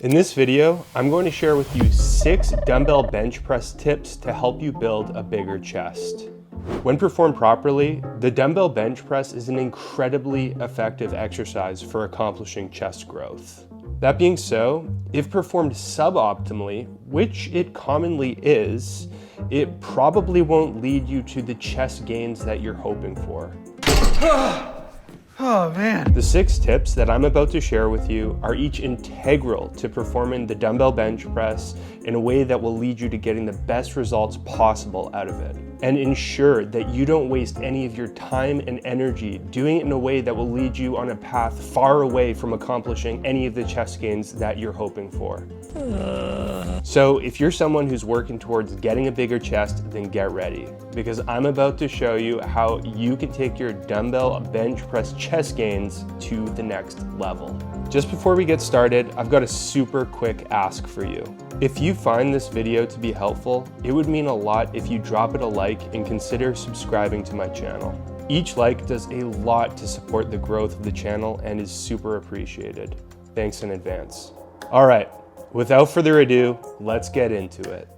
In this video, I'm going to share with you 6 dumbbell bench press tips to help you build a bigger chest. When performed properly, the dumbbell bench press is an incredibly effective exercise for accomplishing chest growth. That being so, if performed suboptimally, which it commonly is, it probably won't lead you to the chest gains that you're hoping for. Oh man. The 6 tips that I'm about to share with you are each integral to performing the dumbbell bench press in a way that will lead you to getting the best results possible out of it, and ensure that you don't waste any of your time and energy doing it in a way that will lead you on a path far away from accomplishing any of the chest gains that you're hoping for. So if you're someone who's working towards getting a bigger chest, then get ready, because I'm about to show you how you can take your dumbbell bench press chest gains to the next level. Just before we get started, I've got a super quick ask for you. If you find this video to be helpful, it would mean a lot if you drop it a like and consider subscribing to my channel. Each like does a lot to support the growth of the channel and is super appreciated. Thanks in advance. All right, without further ado, let's get into it.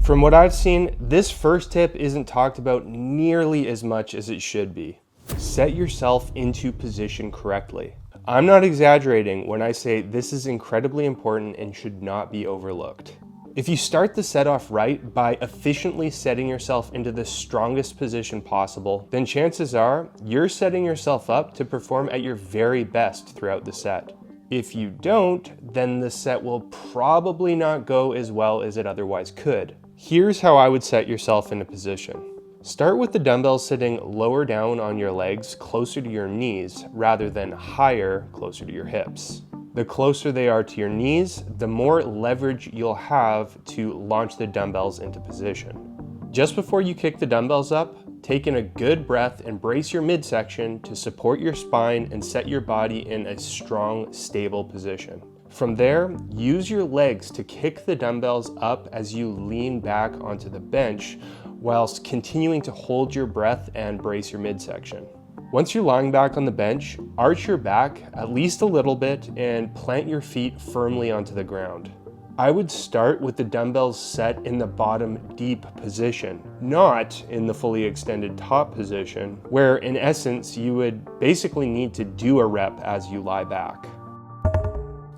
From what I've seen, this first tip isn't talked about nearly as much as it should be. Set yourself into position correctly. I'm not exaggerating when I say this is incredibly important and should not be overlooked. If you start the set off right by efficiently setting yourself into the strongest position possible, then chances are you're setting yourself up to perform at your very best throughout the set. If you don't, then the set will probably not go as well as it otherwise could. Here's how I would set yourself into position. Start with the dumbbells sitting lower down on your legs, closer to your knees, rather than higher, closer to your hips. The closer they are to your knees, the more leverage you'll have to launch the dumbbells into position. Just before you kick the dumbbells up, take in a good breath and brace your midsection to support your spine and set your body in a strong, stable position. From there, use your legs to kick the dumbbells up as you lean back onto the bench, whilst continuing to hold your breath and brace your midsection. Once you're lying back on the bench, arch your back at least a little bit and plant your feet firmly onto the ground. I would start with the dumbbells set in the bottom deep position, not in the fully extended top position, where in essence you would basically need to do a rep as you lie back.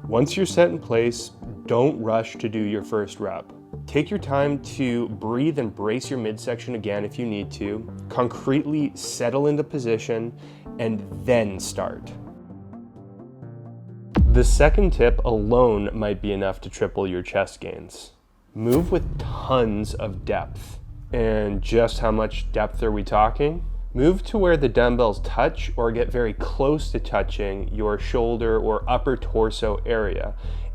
Once you're set in place, don't rush to do your first rep. Take your time to breathe and brace your midsection again if you need to, concretely settle into position, and then start. The second tip alone might be enough to triple your chest gains. Move with tons of depth. And just how much depth are we talking? Move to where the dumbbells touch or get very close to touching your shoulder or upper torso area,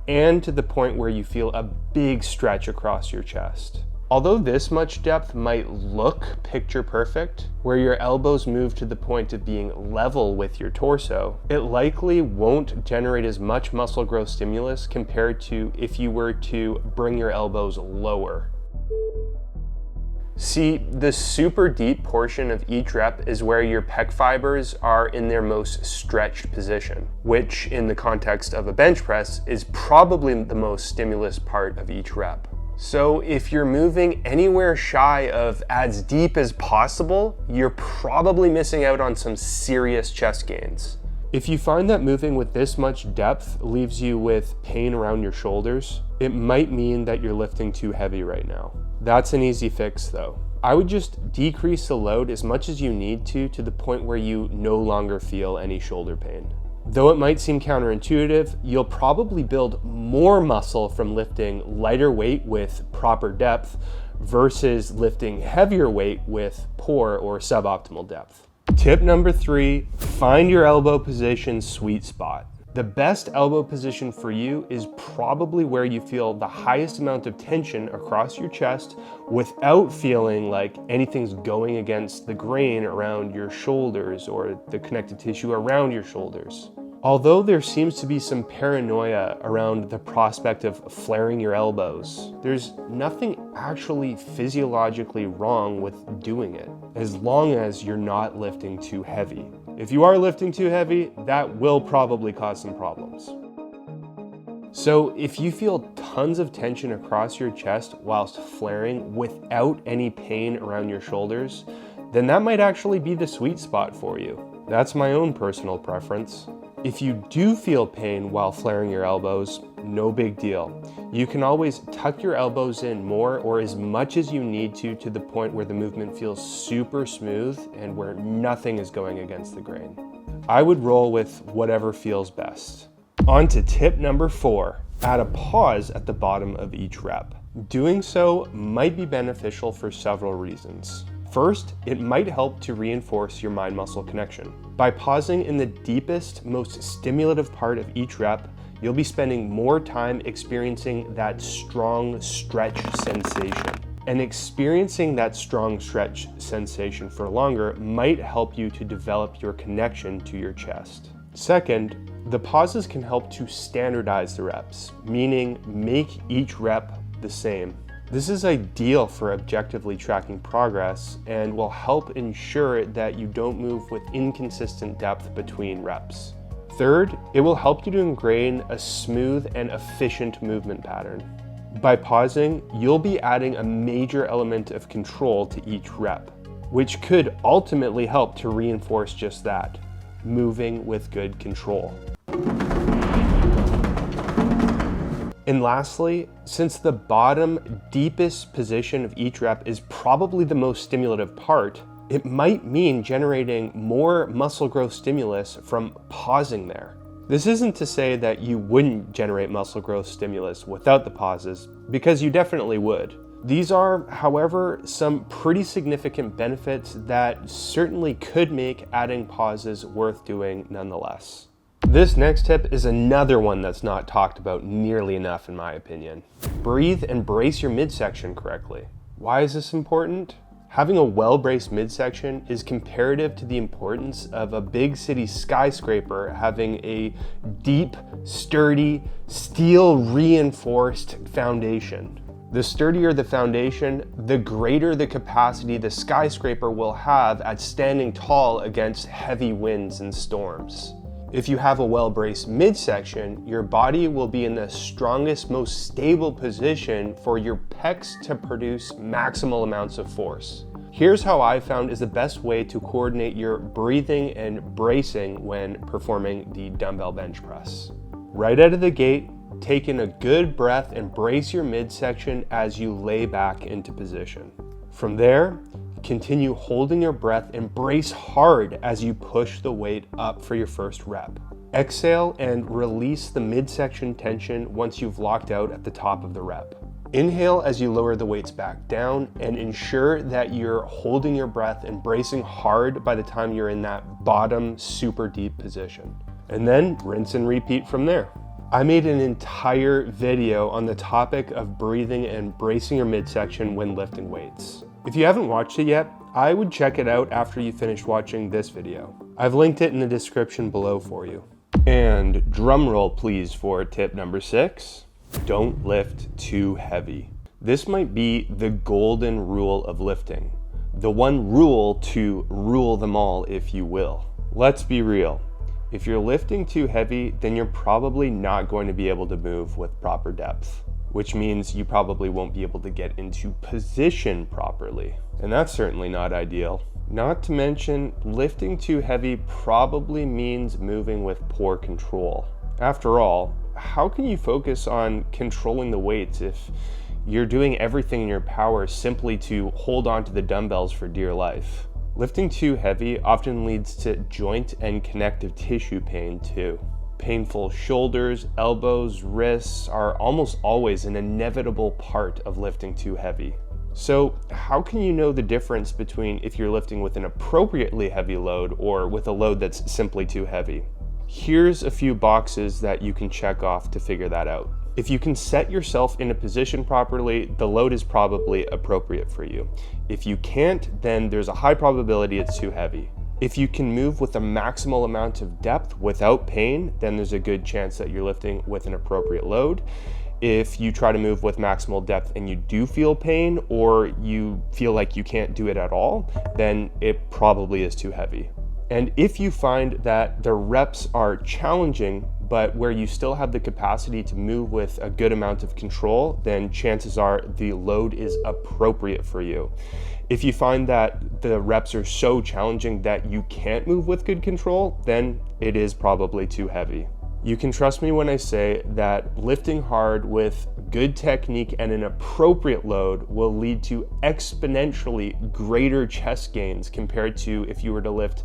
and to the point where you feel a big stretch across your chest. Although this much depth might look picture perfect, where your elbows move to the point of being level with your torso, it likely won't generate as much muscle growth stimulus compared to if you were to bring your elbows lower. See, the super deep portion of each rep is where your pec fibers are in their most stretched position, which in the context of a bench press is probably the most stimulus part of each rep. So if you're moving anywhere shy of as deep as possible, you're probably missing out on some serious chest gains. If you find that moving with this much depth leaves you with pain around your shoulders, it might mean that you're lifting too heavy right now. That's an easy fix though. I would just decrease the load as much as you need to the point where you no longer feel any shoulder pain. Though it might seem counterintuitive, you'll probably build more muscle from lifting lighter weight with proper depth versus lifting heavier weight with poor or suboptimal depth. Tip number 3, find your elbow position sweet spot. The best elbow position for you is probably where you feel the highest amount of tension across your chest without feeling like anything's going against the grain around your shoulders or the connective tissue around your shoulders. Although there seems to be some paranoia around the prospect of flaring your elbows, there's nothing actually physiologically wrong with doing it, as long as you're not lifting too heavy. If you are lifting too heavy, that will probably cause some problems. So if you feel tons of tension across your chest whilst flaring without any pain around your shoulders, then that might actually be the sweet spot for you. That's my own personal preference. If you do feel pain while flaring your elbows, no big deal. You can always tuck your elbows in more or as much as you need to the point where the movement feels super smooth and where nothing is going against the grain. I would roll with whatever feels best. On to tip number 4, add a pause at the bottom of each rep. Doing so might be beneficial for several reasons. First, it might help to reinforce your mind-muscle connection. By pausing in the deepest, most stimulative part of each rep, you'll be spending more time experiencing that strong stretch sensation. And experiencing that strong stretch sensation for longer might help you to develop your connection to your chest. Second, the pauses can help to standardize the reps, meaning make each rep the same. This is ideal for objectively tracking progress and will help ensure that you don't move with inconsistent depth between reps. Third, it will help you to ingrain a smooth and efficient movement pattern. By pausing, you'll be adding a major element of control to each rep, which could ultimately help to reinforce just that, moving with good control. And lastly, since the bottom, deepest position of each rep is probably the most stimulative part, it might mean generating more muscle growth stimulus from pausing there. This isn't to say that you wouldn't generate muscle growth stimulus without the pauses, because you definitely would. These are, however, some pretty significant benefits that certainly could make adding pauses worth doing nonetheless. This next tip is another one that's not talked about nearly enough in my opinion. Breathe and brace your midsection correctly. Why is this important? Having a well-braced midsection is comparative to the importance of a big city skyscraper having a deep, sturdy, steel-reinforced foundation. The sturdier the foundation, the greater the capacity the skyscraper will have at standing tall against heavy winds and storms. If you have a well-braced midsection, your body will be in the strongest, most stable position for your pecs to produce maximal amounts of force. Here's how I found is the best way to coordinate your breathing and bracing when performing the dumbbell bench press. Right out of the gate, take in a good breath and brace your midsection as you lay back into position. From there, continue holding your breath and brace hard as you push the weight up for your first rep. Exhale and release the midsection tension once you've locked out at the top of the rep. Inhale as you lower the weights back down and ensure that you're holding your breath and bracing hard by the time you're in that bottom super deep position. And then rinse and repeat from there. I made an entire video on the topic of breathing and bracing your midsection when lifting weights. If you haven't watched it yet, I would check it out after you finish watching this video. I've linked it in the description below for you. And drum roll please for tip number 6, don't lift too heavy. This might be the golden rule of lifting. The one rule to rule them all, if you will. Let's be real. If you're lifting too heavy, then you're probably not going to be able to move with proper depth, which means you probably won't be able to get into position properly. And that's certainly not ideal. Not to mention, lifting too heavy probably means moving with poor control. After all, how can you focus on controlling the weights if you're doing everything in your power simply to hold on to the dumbbells for dear life? Lifting too heavy often leads to joint and connective tissue pain too. Painful shoulders, elbows, wrists are almost always an inevitable part of lifting too heavy. So how can you know the difference between if you're lifting with an appropriately heavy load or with a load that's simply too heavy? Here's a few boxes that you can check off to figure that out. If you can set yourself in a position properly, the load is probably appropriate for you. If you can't, then there's a high probability it's too heavy. If you can move with a maximal amount of depth without pain, then there's a good chance that you're lifting with an appropriate load. If you try to move with maximal depth and you do feel pain, or you feel like you can't do it at all, then it probably is too heavy. And if you find that the reps are challenging, but where you still have the capacity to move with a good amount of control, then chances are the load is appropriate for you. If you find that the reps are so challenging that you can't move with good control, then it is probably too heavy. You can trust me when I say that lifting hard with good technique and an appropriate load will lead to exponentially greater chest gains compared to if you were to lift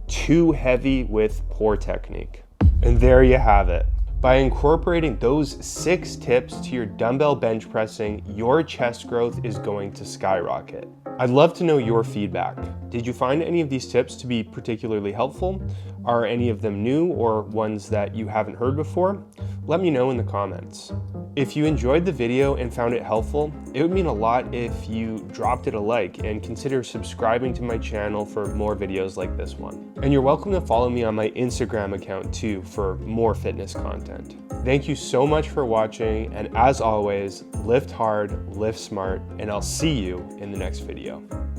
too heavy with poor technique. And there you have it. By incorporating those 6 tips to your dumbbell bench pressing, your chest growth is going to skyrocket. I'd love to know your feedback. Did you find any of these tips to be particularly helpful? Are any of them new or ones that you haven't heard before? Let me know in the comments. If you enjoyed the video and found it helpful, it would mean a lot if you dropped it a like and consider subscribing to my channel for more videos like this one. And you're welcome to follow me on my Instagram account too for more fitness content. Thank you so much for watching, and as always, lift hard, lift smart, and I'll see you in the next video.